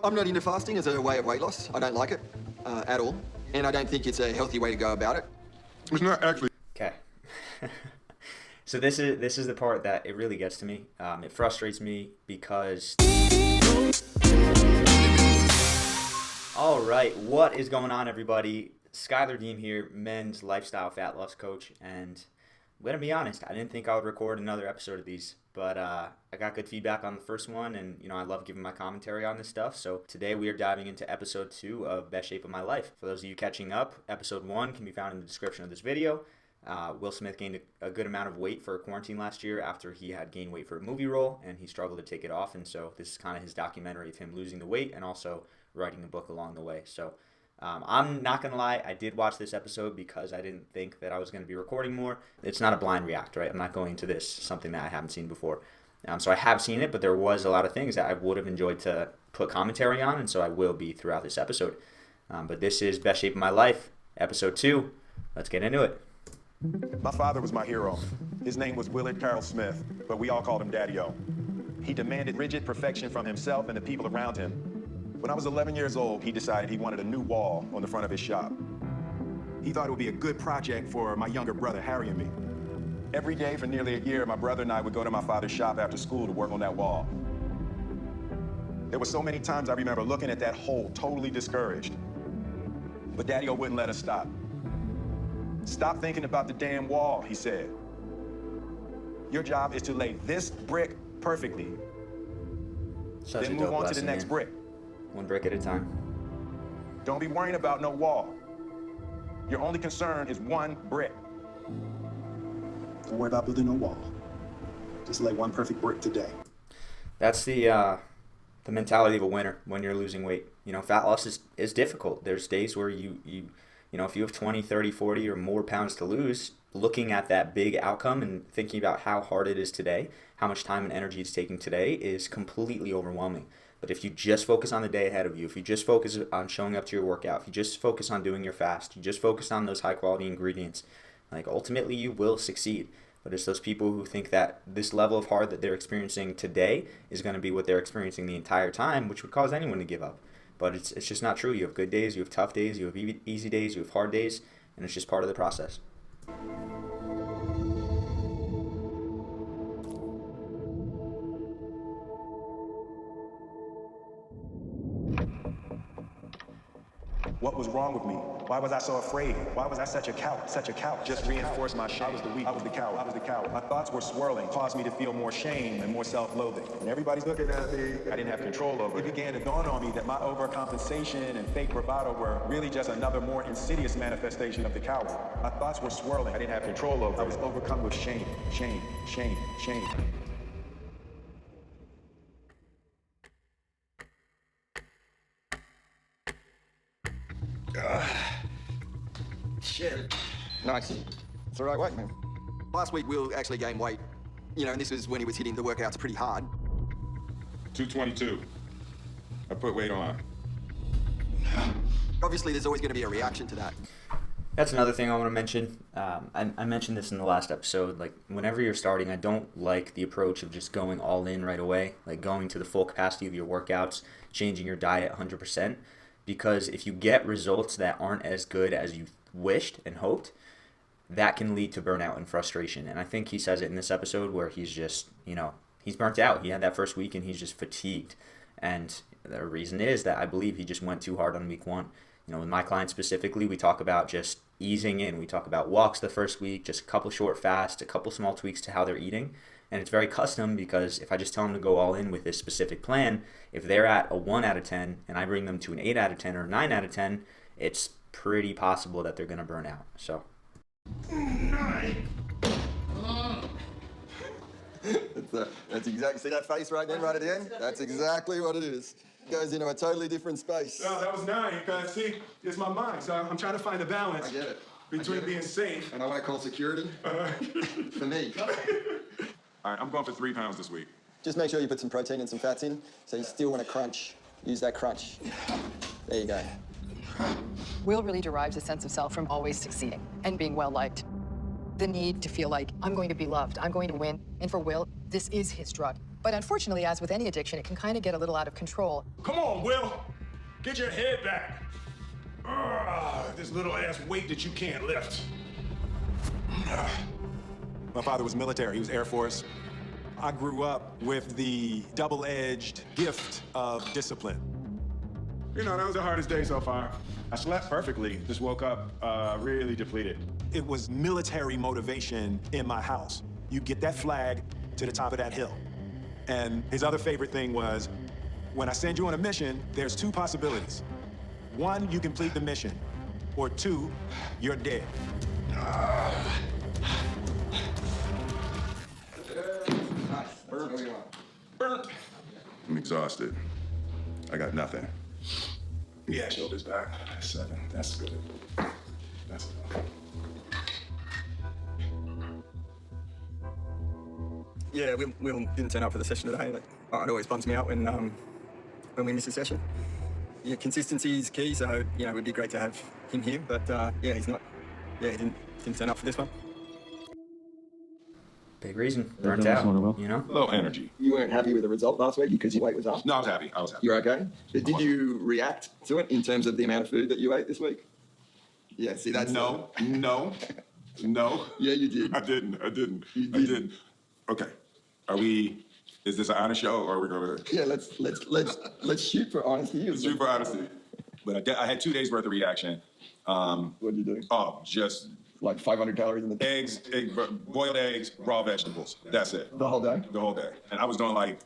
I'm not into fasting as a way of weight loss. I don't like it at all. And I don't think it's a healthy way to go about it. It's not actually. Okay. So this is the part that it really gets to me. It frustrates me because... All right, what is going on, everybody? Schuyler Diehm here, men's lifestyle fat loss coach, and I'm going to be honest, I didn't think I would record another episode of these, but I got good feedback on the first one, and I love giving my commentary on this stuff. So today we are diving into episode 2 of Best Shape of My Life. For those of you catching up, episode 1 can be found in the description of this video. Will Smith gained a good amount of weight for quarantine last year after he had gained weight for a movie role, and he struggled to take it off, and so this is kind of his documentary of him losing the weight and also writing a book along the way. So I'm not going to lie, I did watch this episode because I didn't think that I was going to be recording more. It's not a blind react, right? I'm not going to this, something that I haven't seen before. So I have seen it, but there was a lot of things that I would have enjoyed to put commentary on, and so I will be throughout this episode. But this is Best Shape of My Life, episode 2. Let's get into it. My father was my hero. His name was Willard Carroll Smith, but we all called him Daddy-O. He demanded rigid perfection from himself and the people around him. When I was 11 years old, he decided he wanted a new wall on the front of his shop. He thought it would be a good project for my younger brother, Harry, and me. Every day for nearly a year, my brother and I would go to my father's shop after school to work on that wall. There were so many times I remember looking at that hole totally discouraged. But Daddy-O wouldn't let us stop. Stop thinking about the damn wall, he said. Your job is to lay this brick perfectly. Such then a move dope on to lesson, the next man. brick. One brick at a time. Don't be worrying about no wall. Your only concern is one brick. Don't worry about building no wall. Just lay one perfect brick today. That's the mentality of a winner when you're losing weight. Fat loss is difficult. There's days where if you have 20, 30, 40 or more pounds to lose, looking at that big outcome and thinking about how hard it is today, how much time and energy it's taking today is completely overwhelming. But if you just focus on the day ahead of you, if you just focus on showing up to your workout, if you just focus on doing your fast, you just focus on those high quality ingredients, ultimately you will succeed. But it's those people who think that this level of hard that they're experiencing today is going to be what they're experiencing the entire time, which would cause anyone to give up. But it's just not true. You have good days, you have tough days, you have easy days, you have hard days, and it's just part of the process. What was wrong with me? Why was I so afraid? Why was I such a coward? Such a coward. Just reinforced my shame. I was the weak. I was the coward. I was the coward. My thoughts were swirling, caused me to feel more shame and more self-loathing. And everybody's looking at me. I didn't have control over it. It began to dawn on me that my overcompensation and fake bravado were really just another more insidious manifestation of the coward. My thoughts were swirling. I didn't have control over it. I was overcome with shame, shame, shame, shame. Shit. Nice. It's the right weight, man. Last week, Will actually gained weight. And this was when he was hitting the workouts pretty hard. 222. I put weight on. Obviously, there's always going to be a reaction to that. That's another thing I want to mention. I mentioned this in the last episode. Whenever you're starting, I don't like the approach of just going all in right away, going to the full capacity of your workouts, changing your diet 100%. Because if you get results that aren't as good as you wished and hoped, that can lead to burnout and frustration. And I think he says it in this episode where he's just, he's burnt out. He had that first week and he's just fatigued. And the reason is that I believe he just went too hard on week 1. With my clients specifically, we talk about just easing in. We talk about walks the first week, just a couple short fasts, a couple small tweaks to how they're eating. And it's very custom because if I just tell them to go all in with this specific plan, if they're at a 1 out of 10 and I bring them to an 8 out of 10 or 9 out of 10, it's pretty possible that they're going to burn out. So. 9. That's exactly, see that face right then, right at the end? That's exactly what it is. Goes into a totally different space. No, that was 9, because see, it's my mind, so I'm trying to find a balance. I get it. Between being safe. And I want to call security for me. All right, I'm going for 3 pounds this week. Just make sure you put some protein and some fats in, so you still want to crunch. Use that crunch. There you go. Will really derives a sense of self from always succeeding and being well-liked. The need to feel like, I'm going to be loved, I'm going to win. And for Will, this is his drug. But unfortunately, as with any addiction, it can kind of get a little out of control. Come on, Will. Get your head back. This little ass weight that you can't lift. My father was military. He was Air Force. I grew up with the double-edged gift of discipline. You know, that was the hardest day so far. I slept perfectly, just woke up really depleted. It was military motivation in my house. You get that flag to the top of that hill. And his other favorite thing was, when I send you on a mission, there's two possibilities. One, you complete the mission, or two, you're dead. Burnt. I'm exhausted. I got nothing. Yeah, shoulders back. 7. That's good. That's enough. Yeah, Will didn't turn up for the session today. It always bums me out when we miss a session. Yeah, consistency is key, so it would be great to have him here. But yeah, he's not. Yeah, he didn't turn up for this one. Big reason. Burnt out, Low energy. You weren't happy with the result last week because your weight was up. No, I was happy. You're okay. But did you react to it in terms of the amount of food that you ate this week? Yeah. See, that's No. Yeah, you did. I didn't. You did. Okay. Is this an honest show or are we going to? Yeah, let's shoot for honesty. Shoot for honesty. But I had 2 days worth of reaction. What did you do? Oh, just Like 500 calories in the eggs, boiled eggs, raw vegetables. That's it. The whole day? The whole day. And I was doing like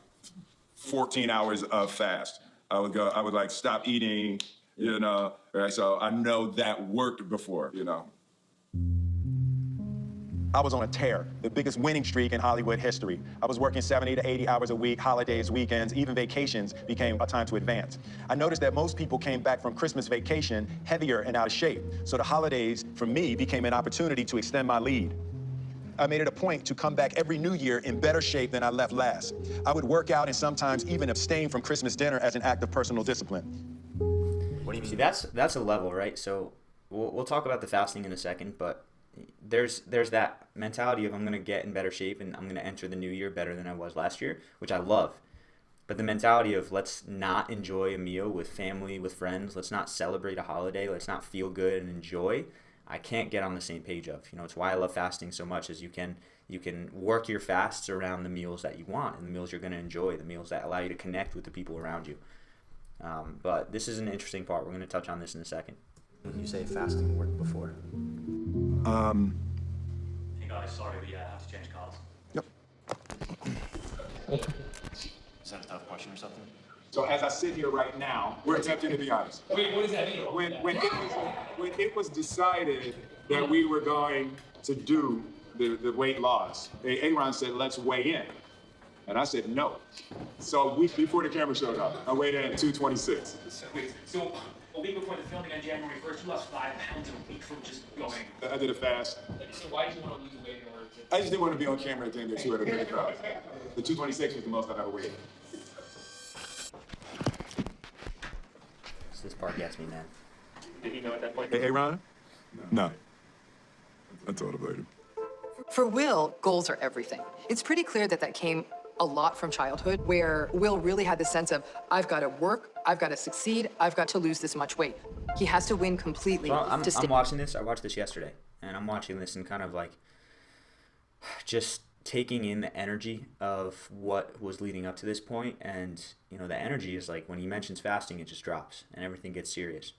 14 hours of fast. I would like stop eating, right? So I know that worked before, I was on a tear, the biggest winning streak in Hollywood history. I was working 70 to 80 hours a week, holidays, weekends, even vacations became a time to advance. I noticed that most people came back from Christmas vacation heavier and out of shape. So the holidays, for me, became an opportunity to extend my lead. I made it a point to come back every new year in better shape than I left last. I would work out and sometimes even abstain from Christmas dinner as an act of personal discipline. What do you mean? See, that's a level, right? So we'll talk about the fasting in a second, but there's that mentality of I'm going to get in better shape and I'm going to enter the new year better than I was last year, which I love. But the mentality of let's not enjoy a meal with family, with friends, let's not celebrate a holiday, let's not feel good and enjoy, I can't get on the same page of. It's why I love fasting so much, is you can work your fasts around the meals that you want and the meals you're going to enjoy, the meals that allow you to connect with the people around you. But this is an interesting part. We're going to touch on this in a second. When you say fasting worked before. Hey guys, sorry, we have to change cars. Yep. Is that a tough question or something? So as I sit here right now, we're attempting to be honest. Wait, what does that mean? When it was decided that we were going to do the weight loss, Aaron said, let's weigh in. And I said, no. So before the camera showed up, I weighed in at 226. Wait, so a week before the filming on January 1st, you lost 5 pounds a week from just going. I did a fast. So why did you want to lose weight in order to? I just didn't want to be on camera at the end of 230 pounds. The 226 was the most I've ever weighed. This part gets me, man. Did he know at that point? Hey, Ron? No. I told him later. For Will, goals are everything. It's pretty clear that came a lot from childhood, where Will really had the sense of, I've got to work, I've got to succeed, I've got to lose this much weight. He has to win completely. So I'm watching this. I watched this yesterday, and I'm watching this and kind of like just taking in the energy of what was leading up to this point. And, the energy is like when he mentions fasting, it just drops and everything gets serious.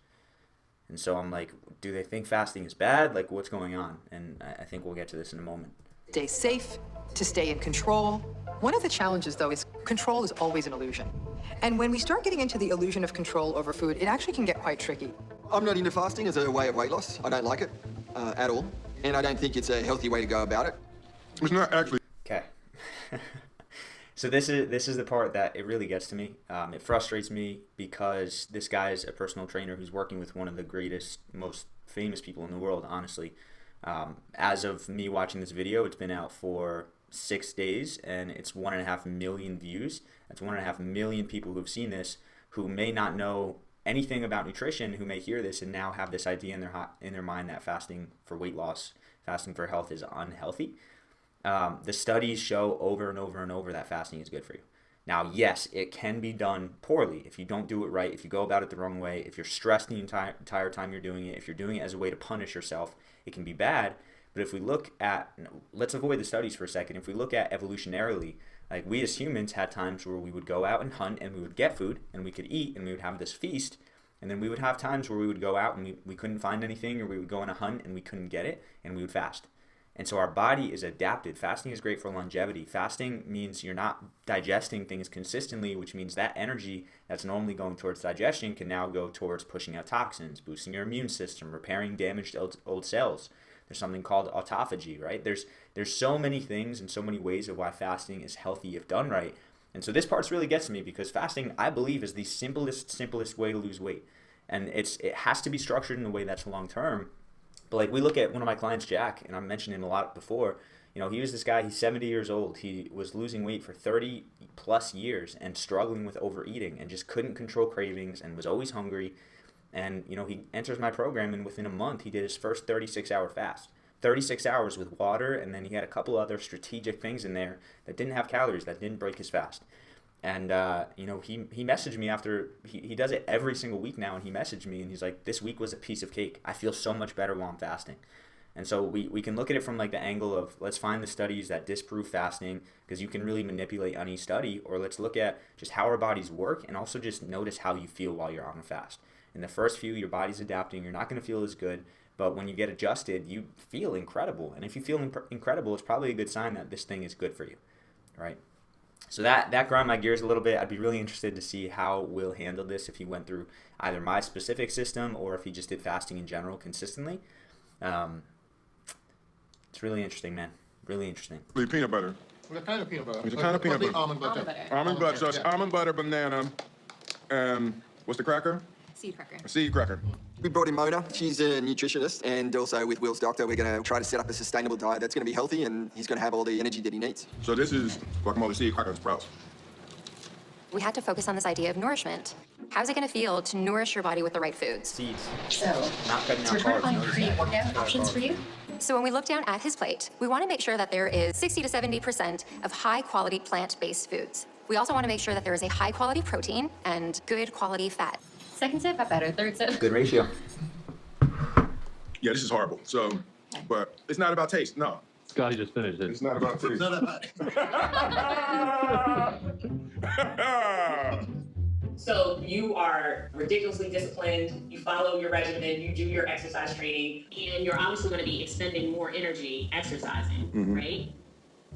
And so I'm like, do they think fasting is bad? Like, what's going on? And I think we'll get to this in a moment. Stay safe, to stay in control. One of the challenges, though, is control is always an illusion. And when we start getting into the illusion of control over food, it actually can get quite tricky. I'm not into fasting as a way of weight loss. I don't like it at all. And I don't think it's a healthy way to go about it. It's not actually. Okay. So this is the part that it really gets to me. It frustrates me because this guy is a personal trainer who's working with one of the greatest, most famous people in the world, honestly. As of me watching this video, it's been out for 6 days and it's 1.5 million views. That's 1.5 million people who've seen this, who may not know anything about nutrition, who may hear this and now have this idea in their mind that fasting for weight loss, fasting for health is unhealthy. The studies show over and over and over that fasting is good for you. Now, yes, it can be done poorly if you don't do it right, if you go about it the wrong way, if you're stressed the entire time you're doing it, if you're doing it as a way to punish yourself, it can be bad. But if we look at, let's avoid the studies for a second. If we look at evolutionarily, like we as humans had times where we would go out and hunt and we would get food and we could eat and we would have this feast. And then we would have times where we would go out and we couldn't find anything, or we would go on a hunt and we couldn't get it and we would fast. And so our body is adapted. Fasting is great for longevity. Fasting means you're not digesting things consistently, which means that energy that's normally going towards digestion can now go towards pushing out toxins, boosting your immune system, repairing damaged old cells. There's something called autophagy, right? There's so many things and so many ways of why fasting is healthy if done right. And so this part really gets to me because fasting, I believe, is the simplest way to lose weight. And it has to be structured in a way that's long term. But like we look at one of my clients, Jack, and I mentioned him a lot before. You know, he was this guy, he's 70 years old. He was losing weight for 30 plus years and struggling with overeating and just couldn't control cravings and was always hungry. And, you know, he enters my program and within a month he did his first 36-hour fast. 36 hours with water, and then he had a couple other strategic things in there that didn't have calories, that didn't break his fast. And, you know, he messaged me after, he does it every single week now, and he messaged me, and he's like, this week was a piece of cake. I feel so much better while I'm fasting. And so we can look at it from like the angle of let's find the studies that disprove fasting, because you can really manipulate any study, or let's look at just how our bodies work and also just notice how you feel while you're on a fast. In the first few, your body's adapting. You're not going to feel as good, but when you get adjusted, you feel incredible. And if you feel incredible, it's probably a good sign that this thing is good for you, right? So that grind my gears a little bit. I'd be really interested to see how Will handled this if he went through either my specific system or if he just did fasting in general consistently. It's really interesting, man. Really interesting. Peanut butter. What kind of peanut butter? It's a kind of peanut butter. Almond butter. Almond butter. So it's almond butter, banana, and what's the cracker? Seed cracker. A seed cracker. We brought in Mona. She's a nutritionist, and also with Will's doctor, we're going to try to set up a sustainable diet that's going to be healthy, and he's going to have all the energy that he needs. So this is guacamole, seed cracker, and sprouts. We had to focus on this idea of nourishment. How's it going to feel to nourish your body with the right foods? Seeds. So, Not cutting out we're trying to carbs. find Notice pre-workout that. options for you. So when we look down at his plate, we want to make sure that there is 60 to 70% of high-quality plant-based foods. We also want to make sure that there is a high-quality protein and good quality fat. Second sip, got better. Third sip. Good ratio. Yeah, this is horrible. So, but it's not about taste. No, Scotty just finished it. it's not about taste. So you are ridiculously disciplined, you follow your regimen, you do your exercise training, and you're obviously going to be expending more energy exercising, right?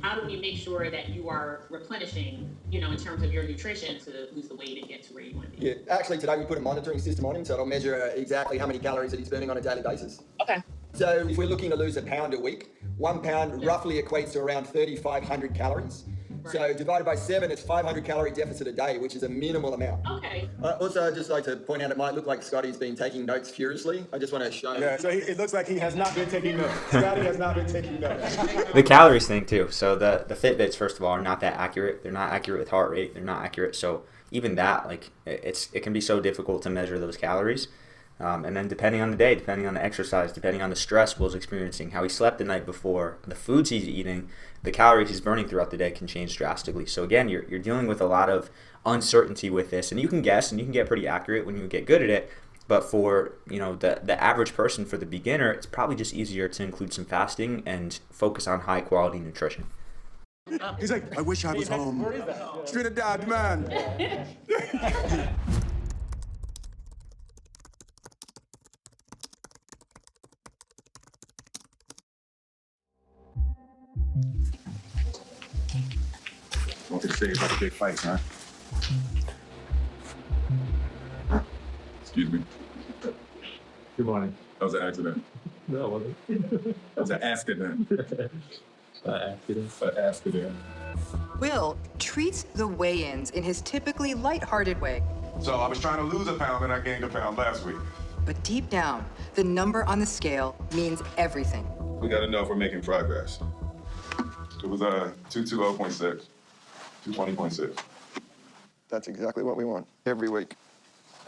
How do we make sure that you are replenishing, you know, in terms of your nutrition to lose the weight and get to where you want to be? Yeah, actually today we put a monitoring system on him, so it'll measure exactly how many calories that he's burning on a daily basis. Okay. So if we're looking to lose a pound a week, 1 pound roughly equates to around 3,500 calories. So divided by 7, it's 500 calorie deficit a day, which is a minimal amount. Okay. Also, I'd just like to point out, it might look like Scotty's been taking notes furiously. I just want to show. Yeah, so it looks like he has not been taking notes. Scotty has not been taking notes. The calories thing too. So the Fitbits, first of all, are not that accurate. They're not accurate with heart rate. They're not accurate. So even that, like, it can be so difficult to measure those calories. And then depending on the day, depending on the exercise, depending on the stress Will's experiencing, how he slept the night before, the foods he's eating, the calories he's burning throughout the day can change drastically. So again, you're dealing with a lot of uncertainty with this, and you can guess and you can get pretty accurate when you get good at it. But for, you know, the average person, for the beginner, it's probably just easier to include some fasting and focus on high quality nutrition. He's like, I wish I was home. Trinidad, man. What could say about a big fight, huh? Excuse me. Good morning. That was an accident. No, it wasn't. That was an accident. Accident. An accident. Will treats the weigh-ins in his typically lighthearted way. So I was trying to lose a pound and I gained a pound last week. But deep down, the number on the scale means everything. We gotta know if we're making progress. It was 220.6, 220.6. That's exactly what we want every week.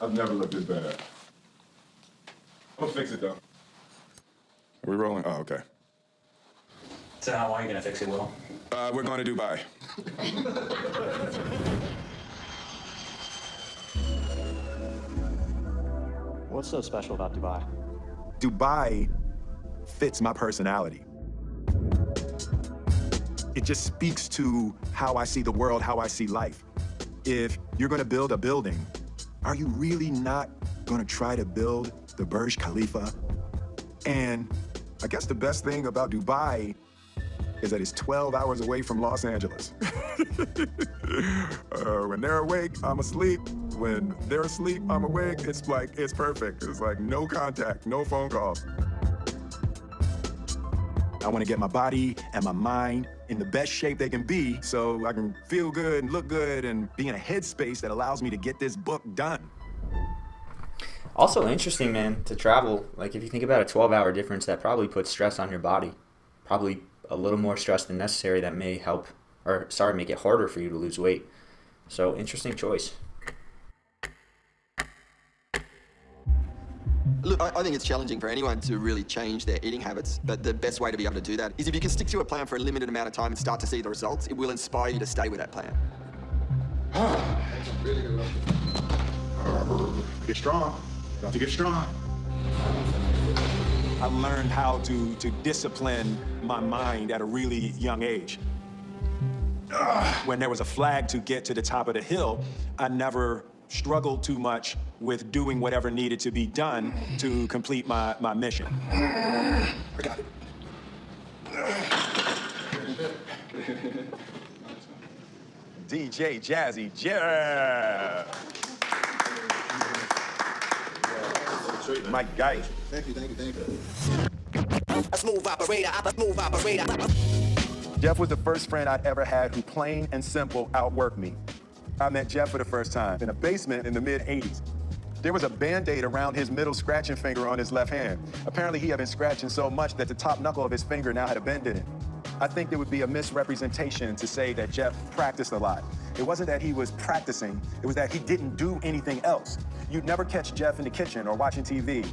I've never looked this bad. I'm gonna fix it though. Are we rolling? Oh, okay. So how are you going to fix it, Will? We're going to Dubai. What's so special about Dubai? Dubai fits my personality. It just speaks to how I see the world, how I see life. If you're gonna build a building, are you really not gonna try to build the Burj Khalifa? And I guess the best thing about Dubai is that it's 12 hours away from Los Angeles. When they're awake, I'm asleep. When they're asleep, I'm awake. It's perfect. It's like no contact, no phone calls. I want to get my body and my mind in the best shape they can be so I can feel good and look good and be in a headspace that allows me to get this book done. Also interesting, man, to travel. Like, if you think about a 12-hour difference, that probably puts stress on your body. Probably a little more stress than necessary that may make it harder for you to lose weight. So, interesting choice. Look, I think it's challenging for anyone to really change their eating habits, but the best way to be able to do that is if you can stick to a plan for a limited amount of time and start to see the results, it will inspire you to stay with that plan. Really good. Get strong. Got to get strong. I learned how to discipline my mind at a really young age. When there was a flag to get to the top of the hill, I never struggled too much with doing whatever needed to be done to complete my mission. I got it. DJ Jazzy Jeff. My guy. Thank you. A smooth operator. Jeff was the first friend I'd ever had who plain and simple outworked me. I met Jeff for the first time in a basement in the mid-'80s. There was a Band-Aid around his middle scratching finger on his left hand. Apparently he had been scratching so much that the top knuckle of his finger now had a bend in it. I think there would be a misrepresentation to say that Jeff practiced a lot. It wasn't that he was practicing, it was that he didn't do anything else. You'd never catch Jeff in the kitchen or watching TV.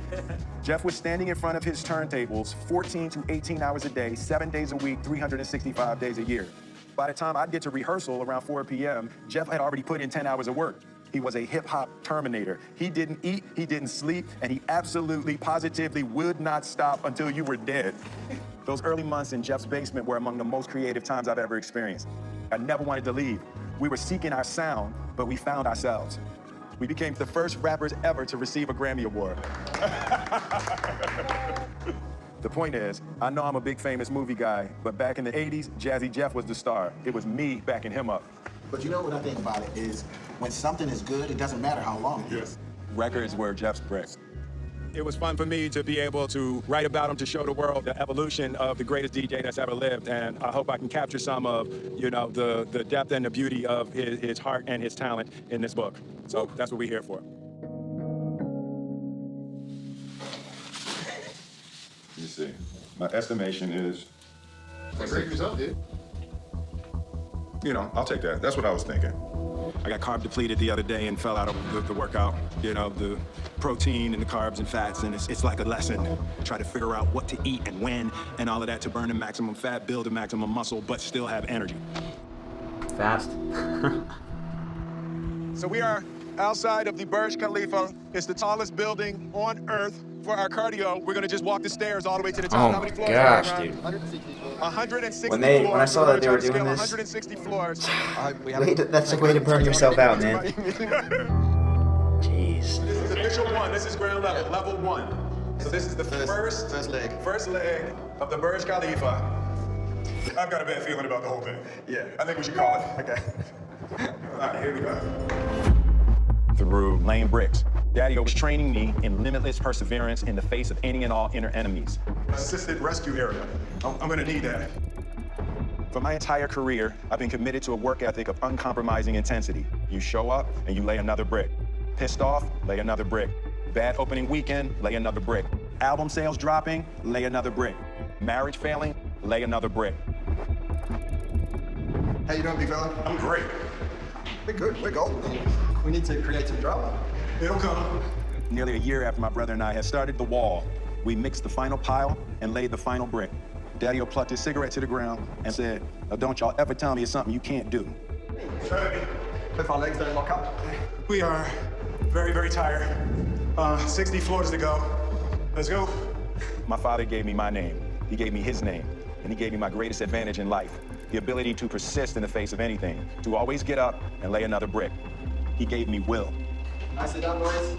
Jeff was standing in front of his turntables 14 to 18 hours a day, 7 days a week, 365 days a year. By the time I'd get to rehearsal around 4 p.m., Jeff had already put in 10 hours of work. He was a hip-hop terminator. He didn't eat, he didn't sleep, and he absolutely, positively would not stop until you were dead. Those early months in Jeff's basement were among the most creative times I've ever experienced. I never wanted to leave. We were seeking our sound, but we found ourselves. We became the first rappers ever to receive a Grammy Award. The point is, I know I'm a big famous movie guy, but back in the 80s, Jazzy Jeff was the star. It was me backing him up. But you know what I think about it is when something is good, it doesn't matter how long it is. Records were Jeff's bricks. It was fun for me to be able to write about him, to show the world the evolution of the greatest DJ that's ever lived. And I hope I can capture some of, the depth and the beauty of his heart and his talent in this book. So that's what we're here for. Let me see. My estimation is. Great result, dude. I'll take that. That's what I was thinking. I got carb depleted the other day and fell out of the workout. The protein and the carbs and fats, and it's like a lesson. Try to figure out what to eat and when and all of that to burn the maximum fat, build the maximum muscle, but still have energy. Fast. So we are outside of the Burj Khalifa. It's the tallest building on Earth. For our cardio, we're gonna just walk the stairs all the way to the top. Oh How many floors? gosh, dude. 160 When floors. I saw that they were doing this, 160 floors. that's a way to burn yourself out, man. Jeez. This is official one. This is ground level, level 1. So this is the first leg of the Burj Khalifa. I've got a bad feeling about the whole thing. Yeah. I think we should call it. Okay. All right, here we go. Through laying bricks. Daddy was training me in limitless perseverance in the face of any and all inner enemies. Assisted rescue area. I'm gonna need that. For my entire career, I've been committed to a work ethic of uncompromising intensity. You show up and you lay another brick. Pissed off, lay another brick. Bad opening weekend, lay another brick. Album sales dropping, lay another brick. Marriage failing, lay another brick. How you doing, big fella? I'm great. We're good. We're golden. We need to create some drama. It'll come. Nearly a year after my brother and I had started the wall, we mixed the final pile and laid the final brick. Daddy-O plucked his cigarette to the ground and said, "Now don't y'all ever tell me it's something you can't do." If our legs don't lock up. We are very, very tired. 60 floors to go. Let's go. My father gave me my name. He gave me his name. And he gave me my greatest advantage in life, the ability to persist in the face of anything, to always get up and lay another brick. He gave me will. Nicely done, boys.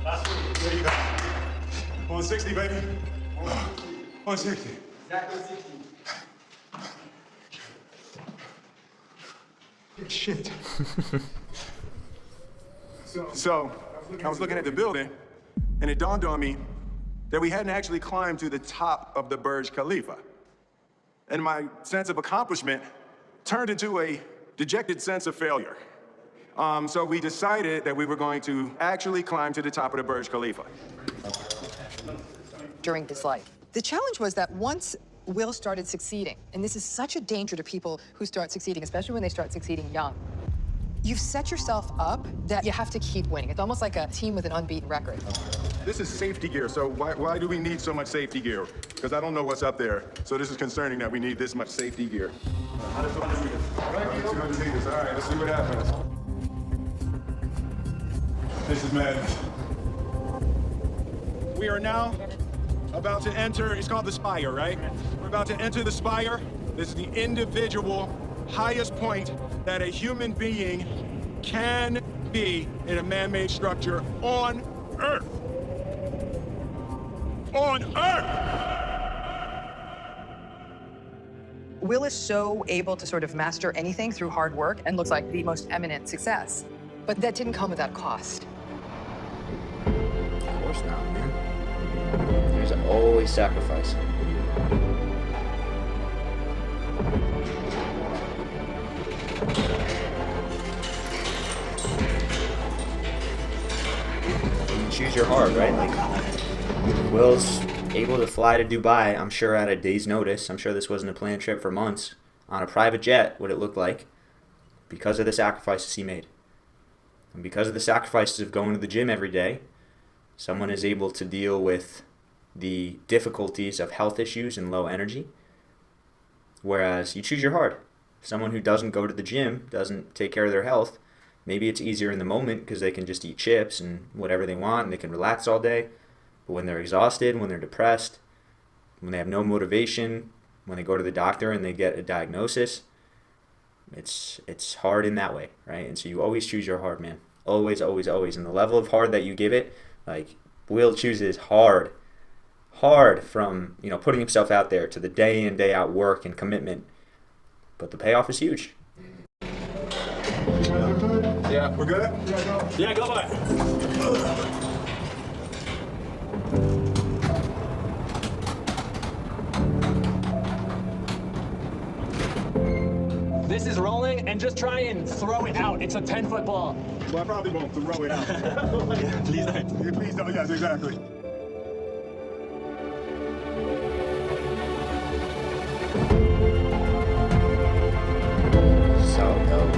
There you go. 160, baby. 160. Exactly 60. Shit. So, I was looking at the building, and it dawned on me that we hadn't actually climbed to the top of the Burj Khalifa. And my sense of accomplishment turned into a dejected sense of failure. So we decided that we were going to actually climb to the top of the Burj Khalifa. During his life. The challenge was that once Will started succeeding, and this is such a danger to people who start succeeding, especially when they start succeeding young, you've set yourself up that you have to keep winning. It's almost like a team with an unbeaten record. This is safety gear, so why do we need so much safety gear? Because I don't know what's up there. So this is concerning that we need this much safety gear. 200 meters. 200 meters, all right, let's see what happens. This is madness. We are now about to enter, it's called the spire, right? We're about to enter the spire. This is the individual highest point that a human being can be in a man-made structure on Earth. On Earth! Will is so able to sort of master anything through hard work and looks like the most eminent success. But that didn't come without cost. Of course not, man. There's always sacrifice. You choose your heart, right? Like, Will's able to fly to Dubai, I'm sure at a day's notice. I'm sure this wasn't a planned trip for months. On a private jet, what it looked like, because of the sacrifices he made. And because of the sacrifices of going to the gym every day, someone is able to deal with the difficulties of health issues and low energy. Whereas you choose your heart. Someone who doesn't go to the gym, doesn't take care of their health, maybe it's easier in the moment because they can just eat chips and whatever they want and they can relax all day. But when they're exhausted, when they're depressed, when they have no motivation, when they go to the doctor and they get a diagnosis, it's hard in that way, right? And so you always choose your hard, man. Always, always, always. And the level of hard that you give it, like, Will chooses hard from, putting himself out there to the day in, day out work and commitment. But the payoff is huge. Yeah, we're good? Yeah, go by. This is rolling, and just try and throw it out. It's a 10-foot ball. Well, I probably won't throw it out. Yeah, please don't. Yeah, please don't, yes, exactly. So dope.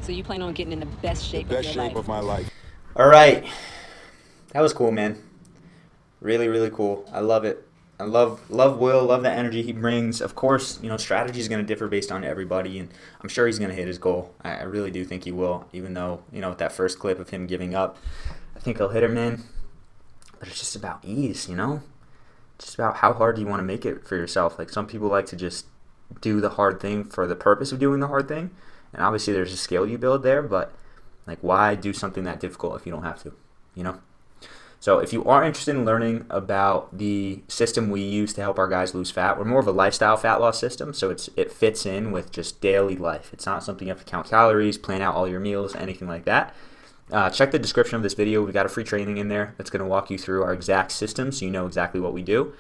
So you plan on getting in the best shape Best of your shape life? of my life. All right. That was cool, man. Really, really cool. I love it. I love Will, love the energy he brings. Of course, strategy is going to differ based on everybody, and I'm sure he's going to hit his goal. I really do think he will, even though, with that first clip of him giving up, I think he'll hit it, man. But it's just about ease, Just about how hard do you want to make it for yourself. Like, some people like to just do the hard thing for the purpose of doing the hard thing, and obviously there's a skill you build there, but, like, why do something that difficult if you don't have to, So if you are interested in learning about the system we use to help our guys lose fat, we're more of a lifestyle fat loss system, so it fits in with just daily life. It's not something you have to count calories, plan out all your meals, anything like that. Check the description of this video. We've got a free training in there that's going to walk you through our exact system so you know exactly what we do.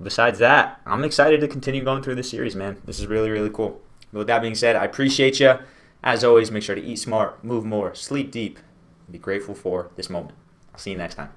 Besides that, I'm excited to continue going through this series, man. This is really, really cool. But with that being said, I appreciate you. As always, make sure to eat smart, move more, sleep deep, and be grateful for this moment. I'll see you next time.